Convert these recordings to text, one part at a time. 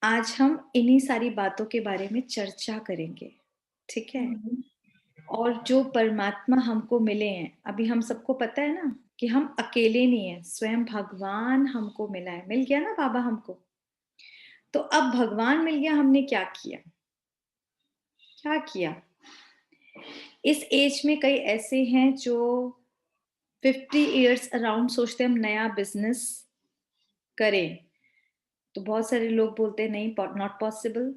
आज हम इन्हीं सारी बातों के बारे में चर्चा करेंगे, ठीक है? हम्म, और जो परमात्मा हमको मिले हैं, अभी हम सबको पता है ना कि हम अकेले नहीं हैं, स्वयं भगवान हमको मिला है, मिल गया ना बाबा हमको। तो अब भगवान मिल गया, हमने क्या किया? क्या किया? इस एज में कई ऐसे हैं जो 50 इयर्स अराउंड सोचते हैं हम नया बिज़नेस करें, तो बहुत सारे लोग बोलते हैं नहीं नॉट पॉसिबल।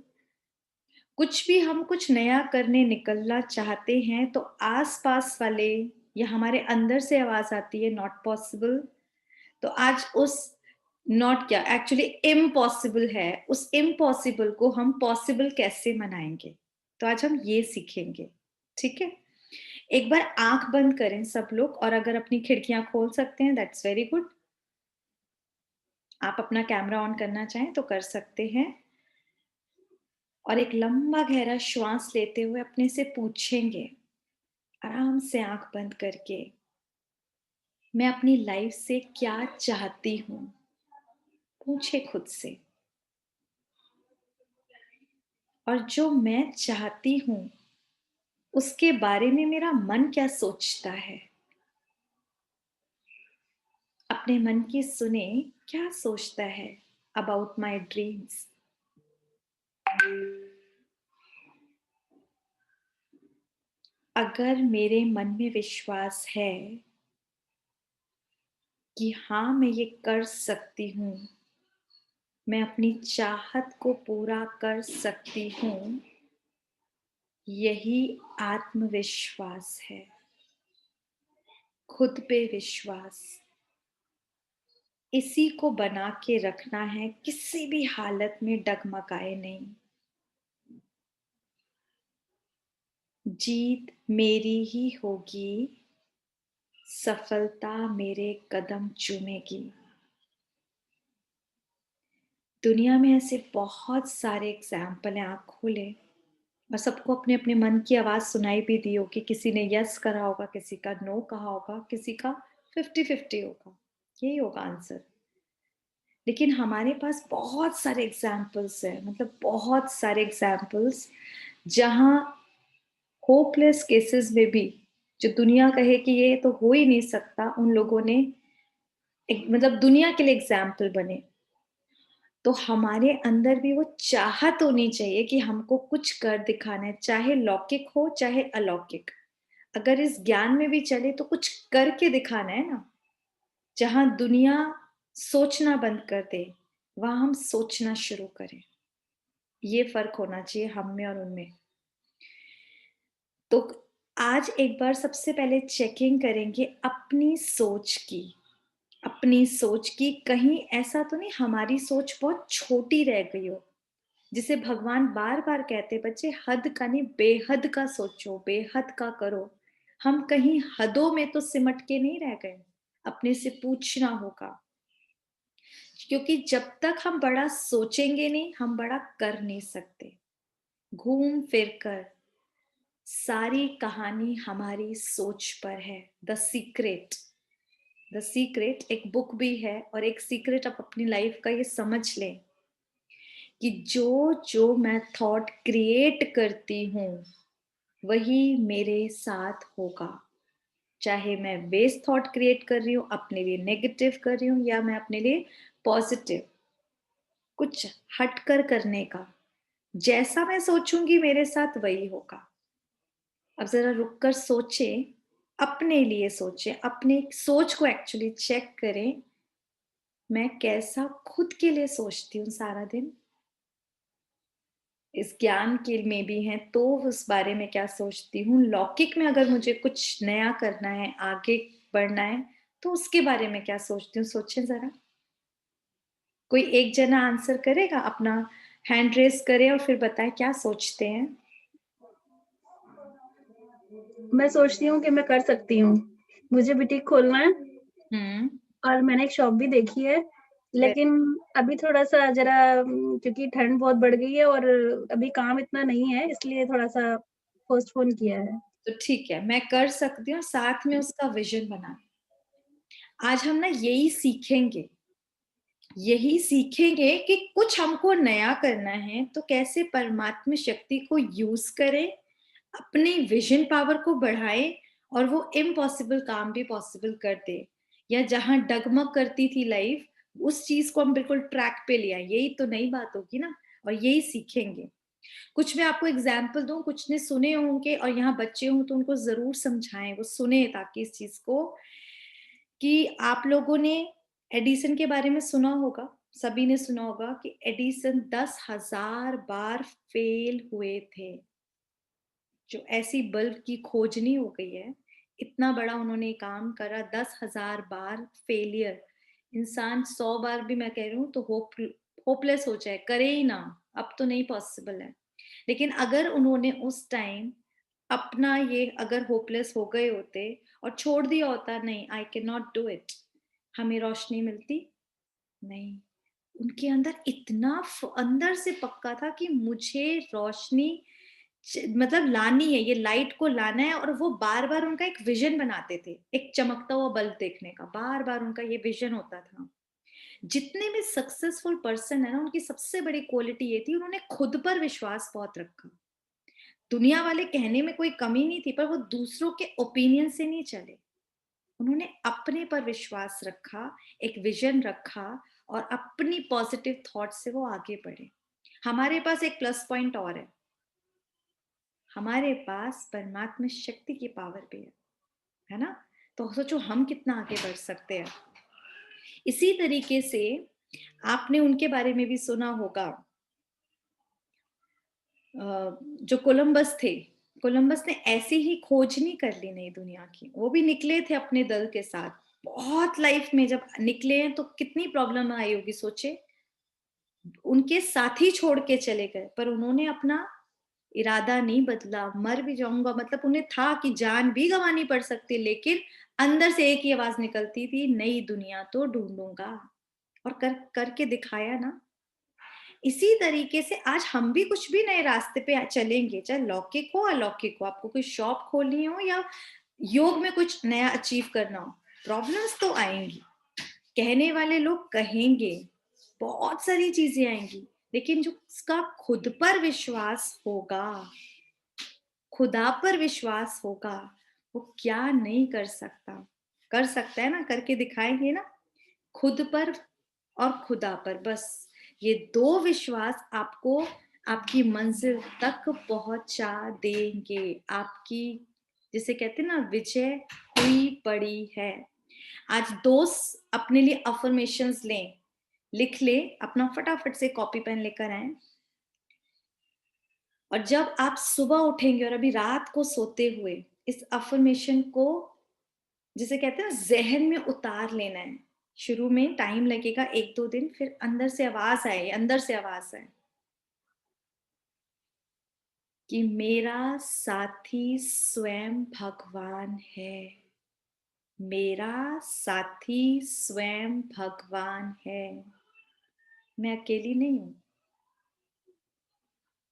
कुछ भी हम कुछ नया करने निकलना चाहते हैं तो आस-पास वाले या हमारे अंदर से आवाज़ आती है नॉट पॉसिबल। तो आज उस नॉट क्या एक्चुअली इम्पॉसिबल है, उस इम्पॉसिबल को हम पॉसिबल कैसे बनाएँगे? तो आज हम ये सीखेंगे, ठीक है? एक बार आँख बंद करें सब लोग और अगर अपनी खिड़कियाँ खोल सकते हैं दैट्स वेरी गुड। आप अपना कैमरा ऑन करना चाहें तो कर सकते हैं और एक लंबा गहरा श्वास लेते हुए अपने से पूछेंगे, आराम से आँख बंद करके, मैं अपनी लाइफ से क्या चाहती हूँ? पूछे खुद से। और जो मैं चाहती हूँ, उसके बारे में मेरा मन क्या सोचता है? अपने मन की सुने, क्या सोचता है अबाउट माय ड्रीम्स? अगर मेरे मन में विश्वास है कि हाँ, मैं ये कर सकती हूँ, मैं अपनी चाहत को पूरा कर सकती हूँ, यही आत्मविश्वास है, खुद पे विश्वास। इसी को बना के रखना है, किसी भी हालत में डगमगाए नहीं। जीत मेरी ही होगी, सफलता मेरे कदम चूमेगी। दुनिया में ऐसे बहुत सारे एग्जाम्पल हैं, आप खोले और सबको अपने अपने मन की आवाज सुनाई भी दी होगी। किसी ने यस करा होगा, किसी का नो कहा होगा, किसी का 50-50 होगा, यही होगा आंसर। लेकिन हमारे पास बहुत सारे एग्जाम्पल्स हैं, मतलब बहुत सारे एग्जाम्पल्स जहां होपलेस केसेस में भी, जो दुनिया कहे कि ये तो हो ही नहीं सकता, उन लोगों ने मतलब दुनिया के लिए एग्जाम्पल बने। तो हमारे अंदर भी वो चाहत होनी चाहिए कि हमको कुछ कर दिखाना है, चाहे लौकिक हो चाहे अलौकिक। अगर इस ज्ञान में भी चले तो कुछ करके दिखाना है ना। जहां दुनिया सोचना बंद कर दे, वहां हम सोचना शुरू करें। ये फर्क होना चाहिए हम में और उनमें। तो आज एक बार सबसे पहले चेकिंग करेंगे अपनी सोच की। अपनी सोच की, कहीं ऐसा तो नहीं हमारी सोच बहुत छोटी रह गई हो, जिसे भगवान बार बार कहते बच्चे हद का नहीं बेहद का सोचो, बेहद का करो। हम कहीं हदों में तो सिमट के नहीं रह गए, अपने से पूछना होगा। क्योंकि जब तक हम बड़ा सोचेंगे नहीं, हम बड़ा कर नहीं सकते। घूम फिर कर सारी कहानी हमारी सोच पर है। द सीक्रेट, द सीक्रेट एक बुक भी है और एक सीक्रेट आप अपनी लाइफ का ये समझ लें कि जो जो मैं थॉट क्रिएट करती हूँ वही मेरे साथ होगा। चाहे मैं वेस्ट थॉट क्रिएट कर रही हूँ, अपने लिए नेगेटिव कर रही हूँ, या मैं अपने लिए पॉजिटिव कुछ हटकर करने का, जैसा मैं सोचूंगी मेरे साथ वही होगा। अब जरा रुक कर सोचें, अपने लिए सोचें, अपने सोच को एक्चुअली चेक करें। मैं कैसा खुद के लिए सोचती हूँ सारा दिन, इस ज्ञान के में भी है तो उस बारे में क्या सोचती हूँ, लौकिक में अगर मुझे कुछ नया करना है, आगे बढ़ना है, तो उसके बारे में क्या सोचती हूँ। सोचें जरा। कोई एक जना आंसर करेगा, अपना हैंड रेस करे और फिर बताए क्या सोचते हैं। मैं सोचती हूँ कि मैं कर सकती हूँ। मुझे बुटीक खोलना है हम्म। और मैंने एक शॉप भी देखी है, लेकिन अभी थोड़ा-सा ज़रा क्योंकि ठंड बहुत बढ़ गई है और अभी काम इतना नहीं है, इसलिए थोड़ा-सा पोस्टपोन किया है। तो ठीक है, मैं कर सकती हूँ, साथ में उसका विजन बना। आज हम ना यही सीखेंगे, यही सीखेंगे कि कुछ हमको नया करना है तो कैसे परमात्मा शक्ति को यूज करें, अपने विजन पावर को बढ़ाएं और वो इम्पॉसिबल काम भी पॉसिबल कर दे, या जहां डगमग करती थी लाइफ उस चीज को हम बिल्कुल ट्रैक पे ले आए। यही तो नई बात होगी ना, और यही सीखेंगे। कुछ मैं आपको एग्जाम्पल दूं, कुछ ने सुने होंगे और यहाँ बच्चे हों तो उनको जरूर समझाएं, वो सुने ताकि इस चीज को, कि आप लोगों ने एडिसन के बारे में सुना होगा, सभी ने सुना होगा कि एडिसन 10,000 बार फेल हुए थे। जो ऐसी बल्ब की खोज नहीं हो गई है, इतना बड़ा उन्होंने काम करा, 10,000 बार फेलियर। इंसान 100 बार भी, मैं कह रही हूँ, तो होपलेस हो जाए, करे ही ना, अब तो नहीं पॉसिबल है। लेकिन अगर उन्होंने उस टाइम अपना ये अगर होपलेस हो गए होते और छोड़ दिया होता, नहीं I can not do it, हमें रोशनी मिलती नहीं। उनके अंदर इतना अंदर से पक्का था कि मुझे रोशनी मतलब लानी है, ये लाइट को लाना है, और वो बार बार उनका एक विजन बनाते थे, एक चमकता हुआ बल्ब देखने का, बार बार उनका ये विजन होता था। जितने भी सक्सेसफुल पर्सन है ना, उनकी सबसे बड़ी क्वालिटी ये थी, उन्होंने खुद पर विश्वास बहुत रखा। दुनिया वाले कहने में कोई कमी नहीं थी, पर वो दूसरों के ओपिनियन से नहीं चले, उन्होंने अपने पर विश्वास रखा, एक विजन रखा, और अपनी पॉजिटिव थॉट से वो आगे बढ़े। हमारे पास एक प्लस पॉइंट और हमारे पास परमात्मा शक्ति की पावर भी है ना। तो सोचो हम कितना आगे बढ़ सकते हैं। इसी तरीके से आपने उनके बारे में भी सुना होगा, जो कोलंबस थे, कोलंबस ने ऐसे ही खोज नहीं कर ली नई दुनिया की, वो भी निकले थे अपने दल के साथ। बहुत लाइफ में जब निकले हैं तो कितनी प्रॉब्लम आई होगी, सोचे। उनके साथी छोड़ के चले गए, पर उन्होंने अपना इरादा नहीं बदला, मर भी जाऊंगा, मतलब उन्हें था कि जान भी गंवानी पड़ सकती, लेकिन अंदर से एक ही आवाज निकलती थी, नई दुनिया तो ढूंढूंगा, और करके दिखाया ना। इसी तरीके से आज हम भी कुछ भी नए रास्ते पे चलेंगे, चाहे लौकिक हो अलौकिक हो, आपको कोई शॉप खोलनी हो या योग में कुछ नया अचीव करना हो, प्रॉब्लम्स तो आएंगी, कहने वाले लोग कहेंगे, बहुत सारी चीजें आएंगी, लेकिन जो उसका खुद पर विश्वास होगा, खुदा पर विश्वास होगा, वो क्या नहीं कर सकता, कर सकता है ना, करके दिखाएंगे ना। खुद पर और खुदा पर, बस ये दो विश्वास आपको आपकी मंजिल तक पहुंचा देंगे। आपकी, जिसे कहते हैं ना, विजय हुई पड़ी है। आज दोस्त अपने लिए अफर्मेशंस लें, लिख ले, अपना फटाफट से कॉपी पेन लेकर आए, और जब आप सुबह उठेंगे और अभी रात को सोते हुए इस अफर्मेशन को, जिसे कहते हैं ना, जहन में उतार लेना है। शुरू में टाइम लगेगा, 1-2 दिन, फिर अंदर से आवाज आए, अंदर से आवाज आए कि मेरा साथी स्वयं भगवान है, मेरा साथी स्वयं भगवान है, मैं अकेली नहीं हूं।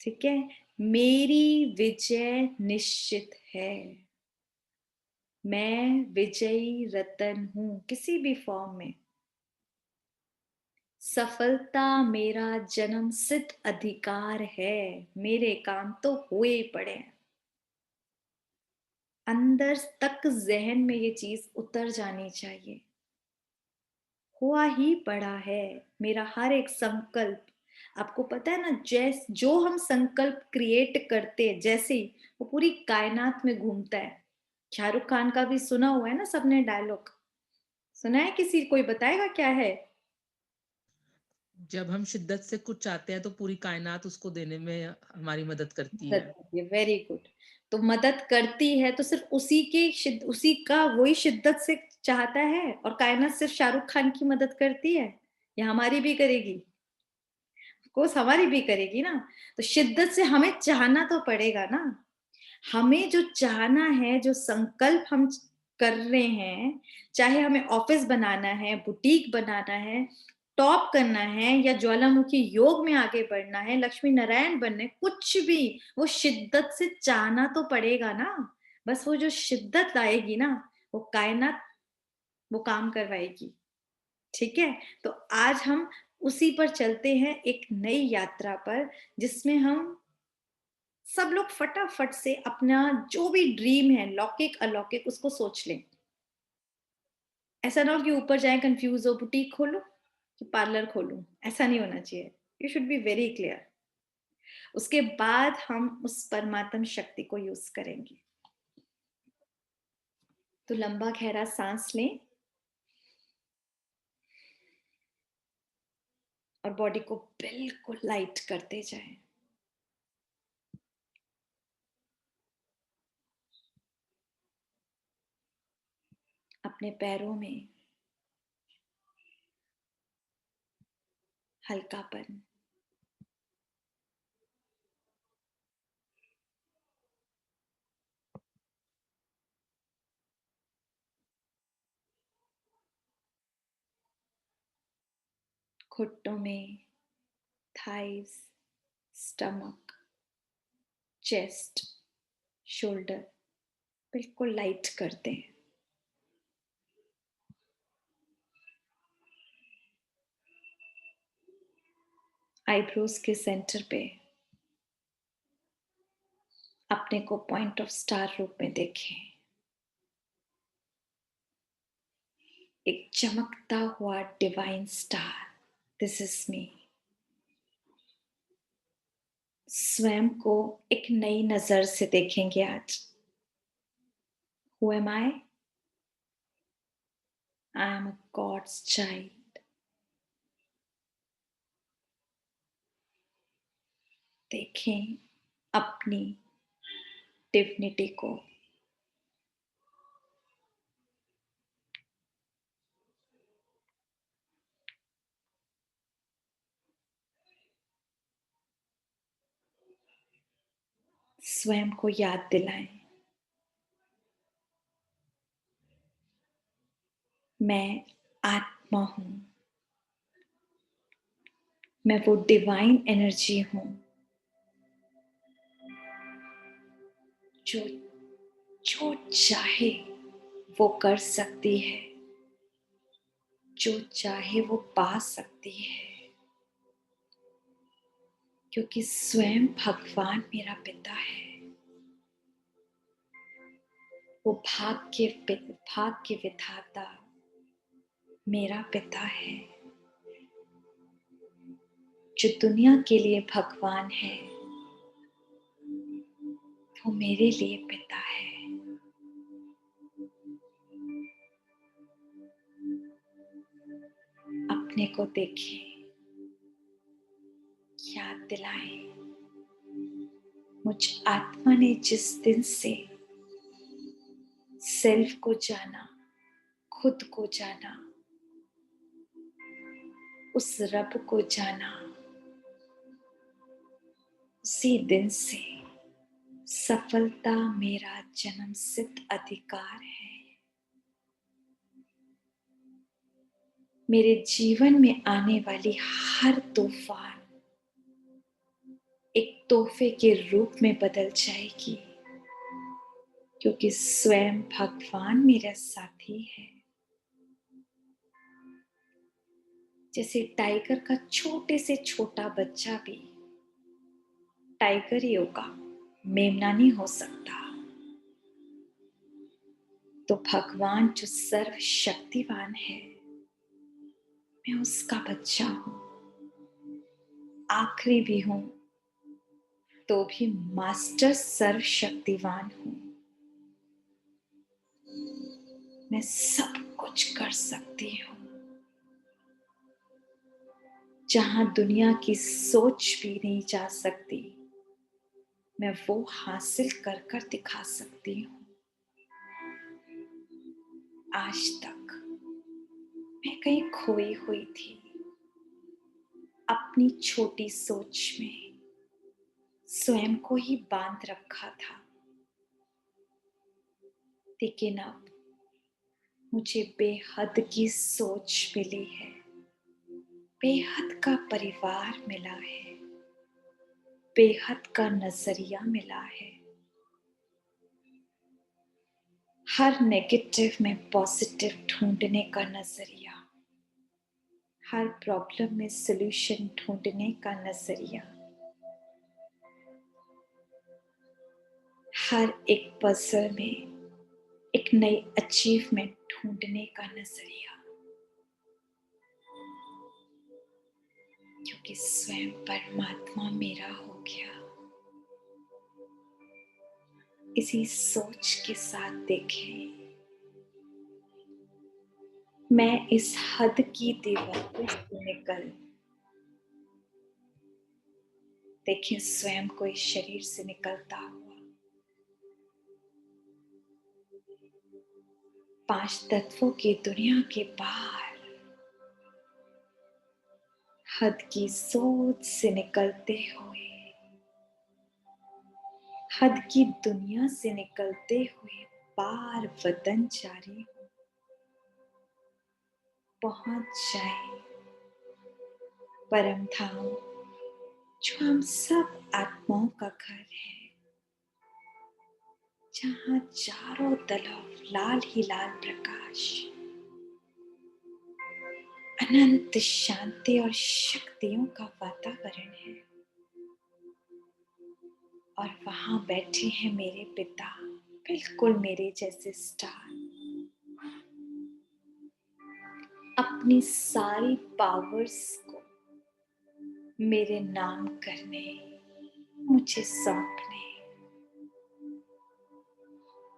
ठीक है, मेरी विजय निश्चित है, मैं विजयी रतन हूं किसी भी फॉर्म में। सफलता मेरा जन्म सिद्ध अधिकार है, मेरे काम तो हुए ही पड़े हैं। अंदर तक जहन में ये चीज उतर जानी चाहिए, हुआ ही पड़ा है मेरा हर एक संकल्प। आपको पता है ना, जो हम संकल्प क्रिएट करते हैं, जैसे ही वो पूरी कायनात में घूमता है। शाहरुख खान का भी सुना हुआ है ना सबने डायलॉग, सुना है किसी, कोई बताएगा क्या है? जब हम शिद्दत से कुछ चाहते हैं तो पूरी कायनात उसको देने में हमारी मदद करती है। Very good. तो मदद करती है तो सिर्फ उसी का वही शिद्दत से चाहता है, और कायनात सिर्फ शाहरुख खान की मदद करती है, या हमारी भी करेगी? कोर्स हमारी भी करेगी ना। तो शिद्दत से हमें चाहना तो पड़ेगा ना। हमें जो चाहना है, जो संकल्प हम कर रहे हैं, चाहे हमें ऑफिस बनाना है, बुटीक बनाना है, टॉप करना है, या ज्वालामुखी योग में आगे बढ़ना है, लक्ष्मी नारायण बनने, कुछ भी, वो शिद्दत से चाहना तो पड़ेगा ना। बस वो जो शिद्दत लाएगी ना, वो कायनात वो काम करवाएगी। ठीक है, तो आज हम उसी पर चलते हैं, एक नई यात्रा पर, जिसमें हम सब लोग फटाफट से अपना जो भी ड्रीम है, लौकिक अलौकिक, उसको सोच लें। ऐसा ना हो कि ऊपर जाएं कंफ्यूज हो, बुटीक खोलूं कि पार्लर खोलूं, ऐसा नहीं होना चाहिए। You should be very clear. उसके बाद हम उस परमात्म शक्ति को यूज करेंगे। तो लंबा गहरा सांस लें और बॉडी को बिल्कुल लाइट करते जाएं। अपने पैरों में हल्कापन, घुटनों में, थाइस, स्टमक, चेस्ट, शोल्डर बिल्कुल लाइट कर दें। आईब्रोज के सेंटर पे अपने को पॉइंट ऑफ स्टार रूप में देखें। एक चमकता हुआ divine star, this is me. स्वयं को एक नई नजर से देखेंगे आज। Who am I? I am a God's child. देखें अपनी डिविनिटी को। स्वयं को याद दिलाएं, मैं आत्मा हूं, मैं वो डिवाइन एनर्जी हूं जो जो चाहे वो कर सकती है, जो चाहे वो पा सकती है, क्योंकि स्वयं भगवान मेरा पिता है। वो भाग्य विधाता मेरा पिता है। जो दुनिया के लिए भगवान है, वो मेरे लिए पिता है। अपने को देखें, याद दिलाएं, मुझ आत्मा ने जिस दिन से सेल्फ को जाना, खुद को जाना, उस रब को जाना, उसी दिन से सफलता मेरा जन्मसिद्ध अधिकार है। मेरे जीवन में आने वाली हर तूफान एक तोहफे के रूप में बदल जाएगी, क्योंकि स्वयं भगवान मेरा साथी है। जैसे टाइगर का छोटे से छोटा बच्चा भी टाइगर ही होगा, मेमना नहीं हो सकता। तो भगवान जो सर्वशक्तिवान है, मैं उसका बच्चा हूं, आखिरी भी हूं तो भी मास्टर सर्वशक्तिवान हूं। मैं सब कुछ कर सकती हूँ। जहां दुनिया की सोच भी नहीं जा सकती, मैं वो हासिल कर कर दिखा सकती हूँ। आज तक मैं कहीं खोई हुई थी, अपनी छोटी सोच में स्वयं को ही बांध रखा था। लेकिन अब मुझे बेहद की सोच मिली है, बेहद का परिवार मिला है, बेहद का नजरिया मिला है। हर नेगेटिव में पॉजिटिव ढूंढने का नजरिया, हर प्रॉब्लम में सॉल्यूशन ढूंढने का नजरिया, हर एक पजल में एक नई अचीवमेंट ढूंढने का नजरिया, क्योंकि स्वयं परमात्मा मेरा हो गया। इसी सोच के साथ देखें, मैं इस हद की दीवारों से निकल, देखें स्वयं को इस शरीर से निकलता हुआ, 5 तत्वों की दुनिया के बाहर हद की सोच से निकलते हुए, हद की दुनिया से निकलते हुए पार वतन जारी हो, पहुंच जाए परम धाम, जो हम सब आत्माओं का घर है, जहां चारों तरफ लाल ही लाल प्रकाश, अनंत शांति और शक्तियों का वातावरण है। और वहां बैठे हैं मेरे पिता, बिल्कुल मेरे जैसे स्टार, अपनी सारी पावर्स को मेरे नाम करने, मुझे सौंपने,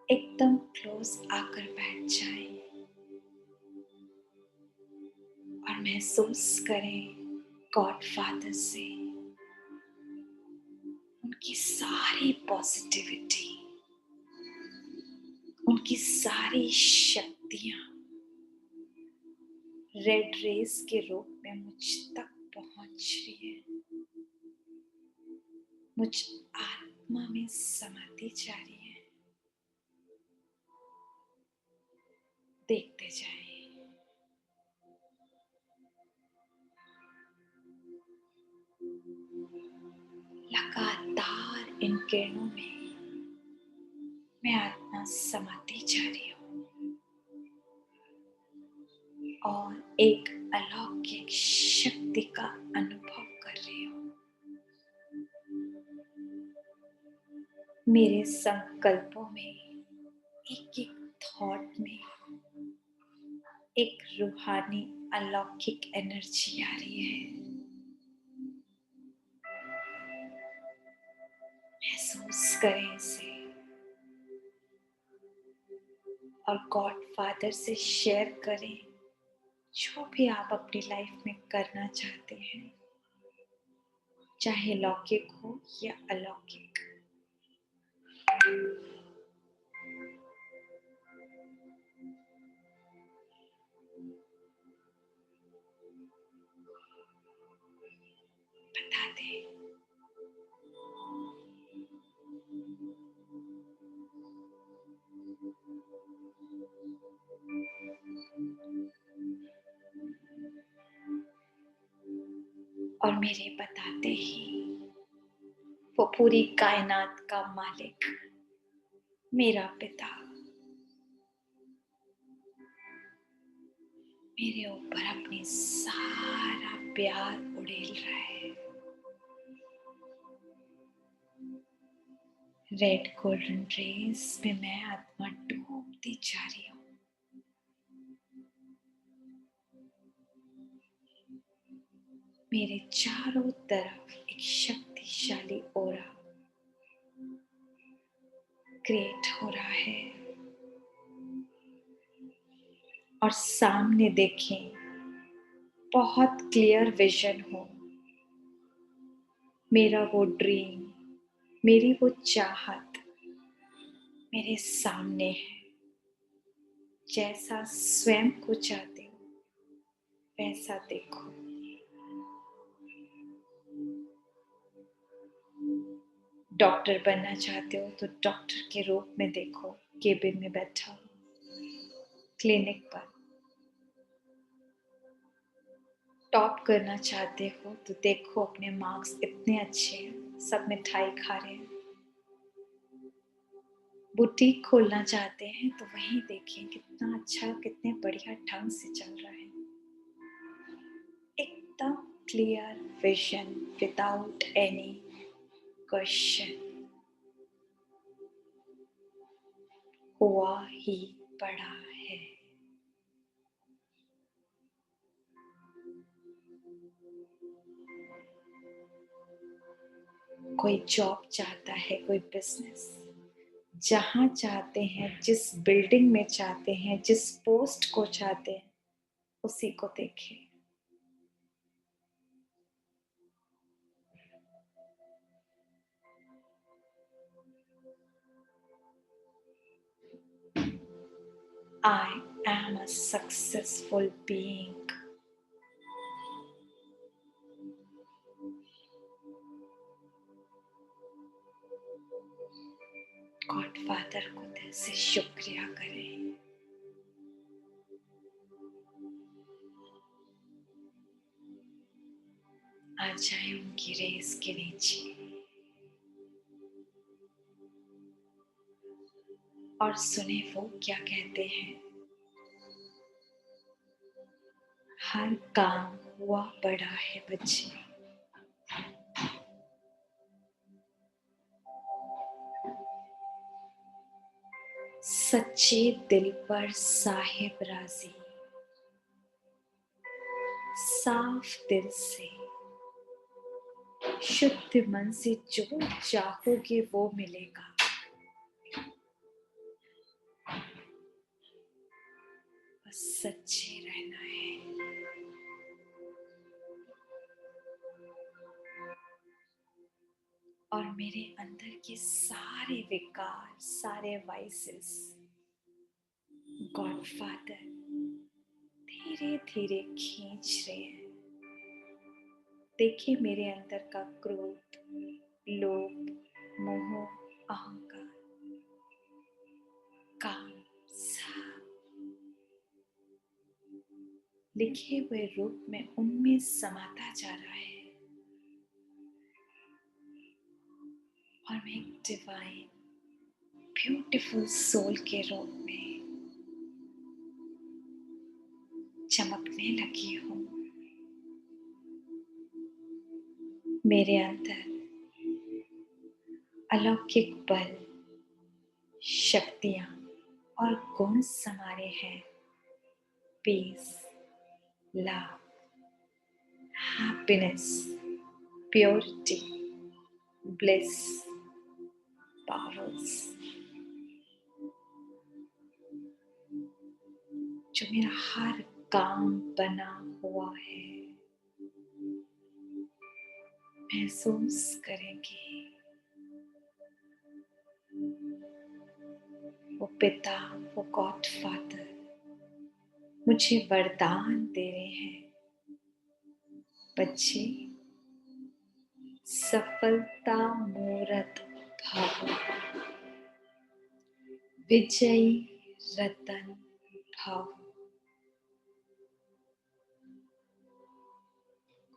एकदम क्लोज आकर बैठ जाएं और महसूस करें गॉड फादर से उनकी सारी पॉजिटिविटी, उनकी सारी शक्तियां रेड रेस के रूप में मुझ तक पहुंच रही है, मुझ आत्मा में समाती जा रही है। देखते जाएं, लगातार इन किरणों में मैं आत्मा समाती जा रही हूँ और एक अलौकिक शक्ति का अनुभव कर रही हूँ। मेरे संकल्पों में, एक एक थॉट में एक रूहानी अलौकिक एनर्जी आ रही है। महसूस करें इसे और गॉड फादर से शेयर करें जो भी आप अपनी लाइफ में करना चाहते हैं, चाहे लौकिक हो या अलौकिक। बता दें, और मेरे बताते ही वो पूरी कायनात का मालिक, मेरा पिता, मेरे ऊपर अपनी सारा प्यार उड़ेल रहा है। रेड गोल्डन रेस में मैं आत्मा डूबती जा रही हूँ। मेरे चारों तरफ एक शक्तिशाली ऑरा क्रिएट हो रहा है और सामने देखें, बहुत क्लियर विजन हो। मेरा वो ड्रीम, मेरी वो चाहत मेरे सामने है। जैसा स्वयं को चाहते हो वैसा देखो। डॉक्टर बनना चाहते हो तो डॉक्टर के रूप में देखो, केबिन में बैठा हो, क्लिनिक पर। टॉप करना चाहते हो तो देखो अपने मार्क्स इतने अच्छे हैं, सब मिठाई खा रहे हैं। बुटीक खोलना चाहते हैं तो वहीं देखें कितना अच्छा, कितने बढ़िया ढंग से चल रहा है। clear vision without any question. हुआ ही पड़ा है। कोई जॉब चाहता है, कोई बिजनेस, जहां चाहते हैं, जिस बिल्डिंग में चाहते हैं, जिस पोस्ट को चाहते हैं, उसी को देखिए। I am a successful being. Godfather को दिल से शुक्रिया करें। आ जाए उनकी रेस के नीचे और सुने वो क्या कहते हैं। हर काम हुआ बड़ा है बच्चे। सच्चे दिल पर साहिब राजी, साफ दिल से, शुद्ध मन से जो चाहोगे वो मिलेगा। बस सच्चे रहना है। और मेरे अंदर के सारे विकार, सारे वाइसेस गॉडफादर धीरे धीरे खींच रहे हैं। देखिए मेरे अंदर का क्रोध, लोभ, मोह, अहंकार, काम सब लिखे हुए रूप में उनमें समाता जा रहा है। और मैं एक डिवाइन ब्यूटीफुल सोल के रूप में चमकने लगी हूँ। मेरे अंदर अलौकिक बल, शक्तियाँ और गुण समारे हैं। Peace, love, happiness, purity, bliss, powers, जो मेरा हर काम बना हुआ है। महसूस करेंगे वो पिता, वो गॉडफादर मुझे वरदान दे रहे हैं। बच्चे सफलता मूरत भव, विजयी रतन भव,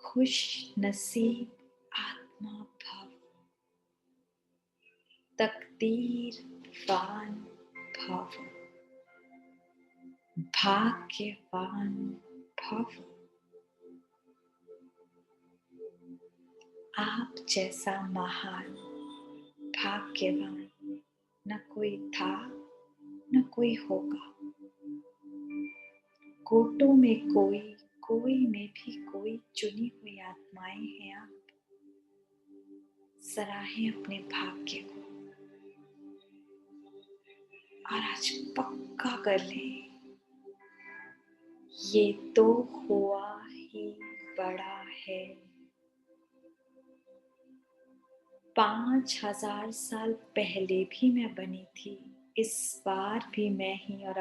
खुश नसीब आत्मा भव, तकदीरवान भव, भाग्यवान भव। आप जैसा महान भाग्यवान न कोई था, न कोई होगा। कोटों में कोई, कोई में भी कोई चुनी हुई आत्माएं हैं आप। सराहें अपने भाग्य को और आज पक्का कर लें, ये तो हुआ ही बड़ा है। 5000 साल पहले भी मैं बनी थी, इस बार भी मैं ही, और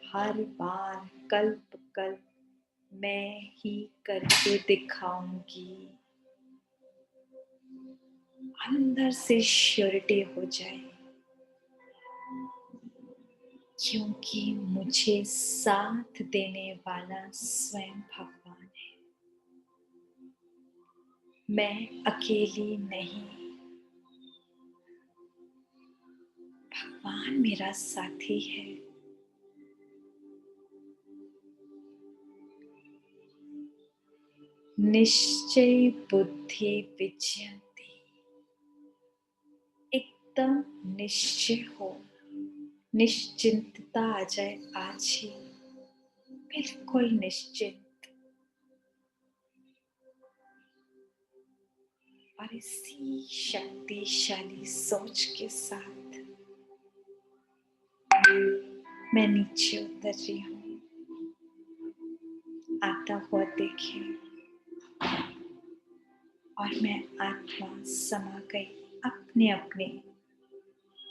हर बार कल्प कल्प मैं ही करके दिखाऊंगी। अंदर से श्योरिटी हो जाए, क्योंकि मुझे साथ देने वाला स्वयं भगवान है। मैं अकेली नहीं, भगवान मेरा साथी है। निश्चय बुद्धि विजयन्ति। एकदम निश्चय हो, निश्चिंतता आ जाए आज ही, बिल्कुल निश्चिंत। और इसी शक्तिशाली सोच के साथ मैं नीचे उतर रही हूँ। आता हुआ देखिए, और मैं आत्मा समा गई अपने अपने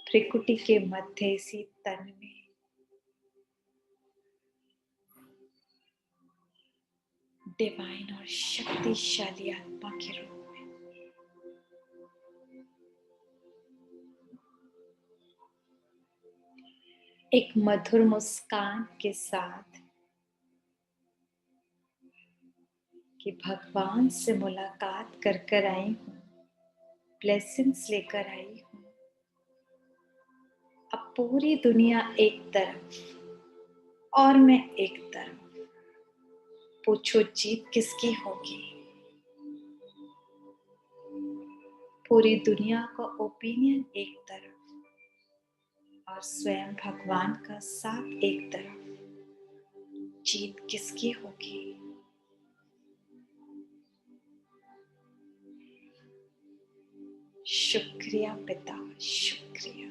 त्रिकुटी के मध्य इसी तन में। डिवाइन और शक्तिशाली आत्मा के रूप में। एक मधुर मुस्कान के साथ कि भगवान से मुलाकात कर कर आई हूँ, ब्लेसिंग्स लेकर आई हूँ। अब पूरी दुनिया एक तरफ और मैं एक तरफ। पूछो जीत किसकी होगी? पूरी दुनिया का ओपिनियन एक तरफ और स्वयं भगवान का साथ एक तरफ। जीत किसकी होगी? शुक्रिया पिता, शुक्रिया।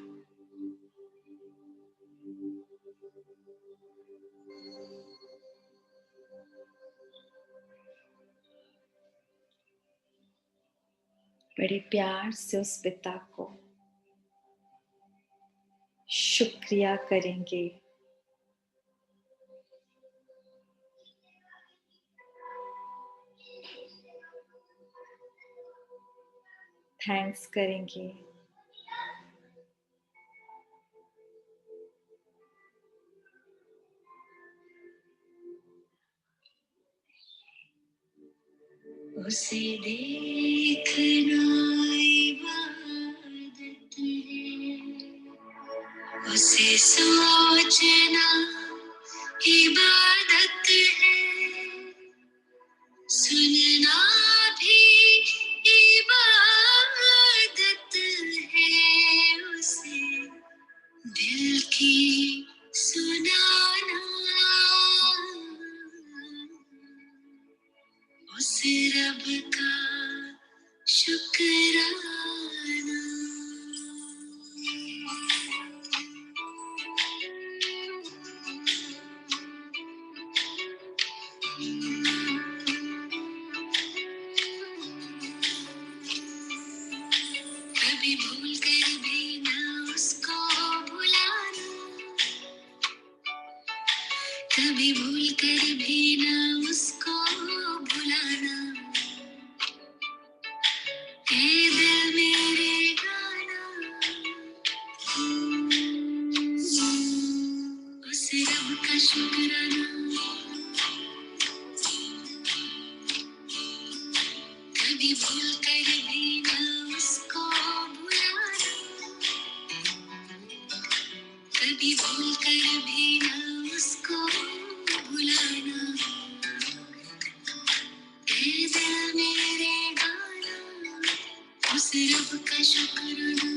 बड़े प्यार से उस पिता को शुक्रिया करेंगे। थैंक्स करेंगे। उसे देखना इबादत है, उसे सोचना इबादत है, सुनना भी इबादत है, उसे दिल की सुनाना उस रब का शुक्राना। कभी भूल कर भी ना उसको भुलाना, कभी भूल कर भी ना उसको भुलाना। ए दिल मेरे गाना उस रब का शुक्राना। कभी भूल कर भी ना उसको भुलाना, कभी भूल कर भी ना उसको भुलाना। ए दिल मेरे गाना उस रब का शुक्राना।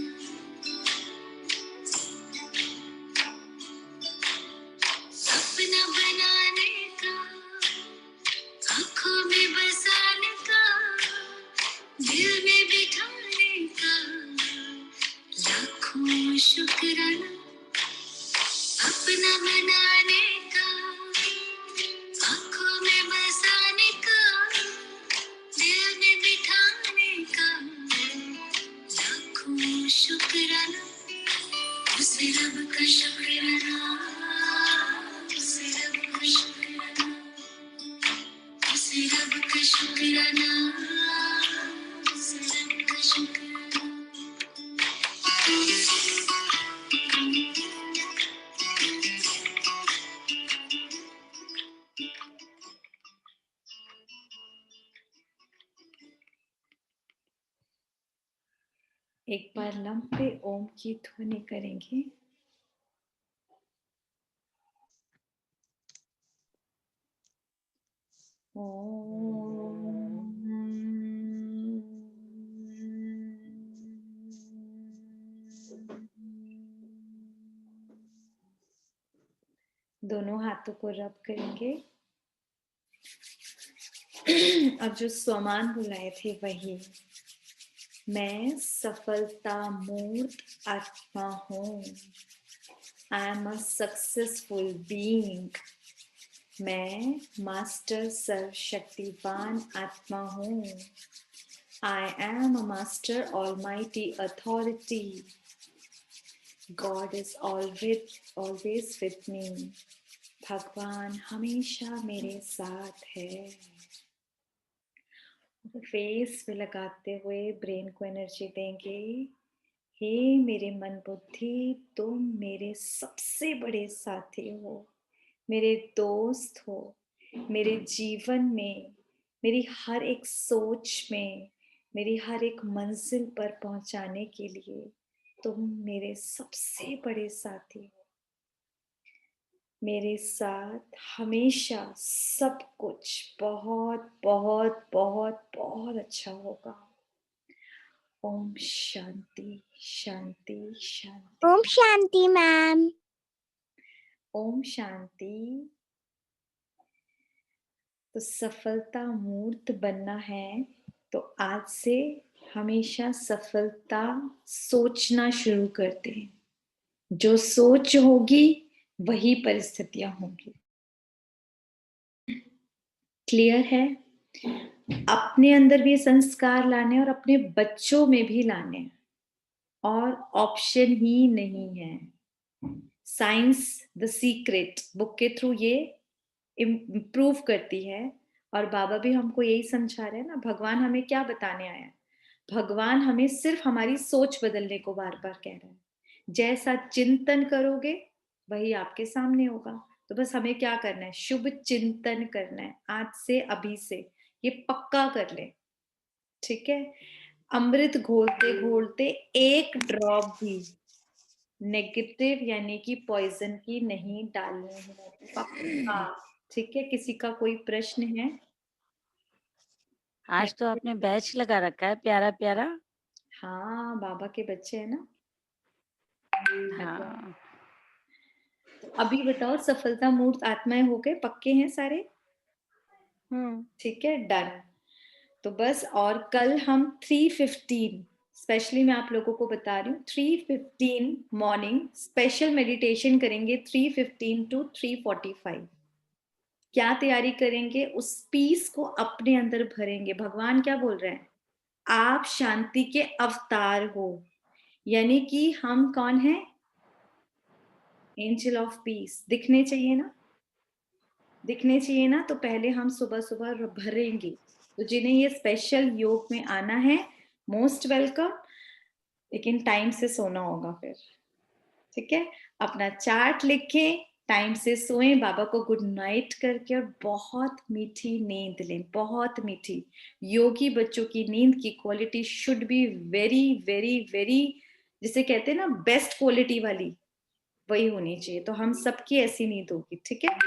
अपना बनाने का, आँखों में बसाने का, दिल में बिठाने का लाखों शुक्राना। अपना बनाने का, आँखों में बसाने का, दिल में बिठाने का लाखों शुक्राना। उस रब का शुक्राना, उस रब का शुक्राना, उस रब का शुक्राना, उस रब का शुक्राना। एक बार लंबे ओम की ध्वनि करेंगे। ओम दोनों हाथों को रब करेंगे। अब जो स्वमान बुलाए थे वही, मैं सफलता मूर्त आत्मा हूँ। I am a successful being. मैं मास्टर सर्वशक्तिवान आत्मा हूँ। I am a master almighty authority. God is always with me. भगवान हमेशा मेरे साथ है। फेस पे लगाते हुए ब्रेन को एनर्जी देंगे। हे मेरे मन बुद्धि, तुम मेरे सबसे बड़े साथी हो, मेरे दोस्त हो। मेरे जीवन में, मेरी हर एक सोच में, मेरी हर एक मंजिल पर पहुंचाने के लिए तुम मेरे सबसे बड़े साथी हो। मेरे साथ हमेशा सब कुछ बहुत बहुत बहुत बहुत अच्छा होगा। ओम शांति शांति शांति। ओम शांति मैम। ओम शांति। तो सफलता मूर्त बनना है तो आज से हमेशा सफलता सोचना शुरू करते हैं। जो सोच होगी वही परिस्थितियां होंगी। क्लियर है? अपने अंदर भी संस्कार लाने और अपने बच्चों में भी लाने, और ऑप्शन ही नहीं है। साइंस द सीक्रेट बुक के थ्रू ये इम्प्रूव करती है, और बाबा भी हमको यही समझा रहे हैं ना। भगवान हमें क्या बताने आया है? भगवान हमें सिर्फ हमारी सोच बदलने को बार बार कह रहा है। जैसा चिंतन करोगे वही आपके सामने होगा। तो बस हमें क्या करना है? शुभ चिंतन करना है आज से, अभी से। ये पक्का कर ले, ठीक है? अमृत घोलते घोलते एक ड्रॉप भी नेगेटिव यानी कि पॉइजन की नहीं डालनी है, पक्का। ठीक है? किसी का कोई प्रश्न है? आज तो आपने बैच लगा रखा है प्यारा प्यारा। हाँ, बाबा के बच्चे हैं ना। हाँ। तो अभी बताओ, सफलता मूर्त आत्माएं हो गए? पक्के हैं सारे? ठीक है, डन। तो बस, और कल हम 3:15 स्पेशली मैं आप लोगों को बता रही हूँ, 3:15 मॉर्निंग स्पेशल मेडिटेशन करेंगे। 3:15 to 3:45 क्या तैयारी करेंगे? उस पीस को अपने अंदर भरेंगे। भगवान क्या बोल रहे हैं? आप शांति के अवतार हो। यानी कि हम कौन है? Angel of peace. दिखने चाहिए ना? दिखने चाहिए ना? तो पहले हम सुबह सुबह भरेंगे। तो जिन्हें ये स्पेशल योग में आना है, मोस्ट वेलकम। लेकिन टाइम से सोना होगा फिर, ठीक है? अपना चार्ट लिखें, टाइम से सोएं, बाबा को गुड नाइट करके, और बहुत मीठी नींद लें, बहुत मीठी। योगी बच्चों की नींद की quality should be very very very, जिसे कहते हैं ना बेस्ट क्वालिटी वाली, वही होनी चाहिए। तो हम सबकी ऐसी नींद होगी, ठीक है?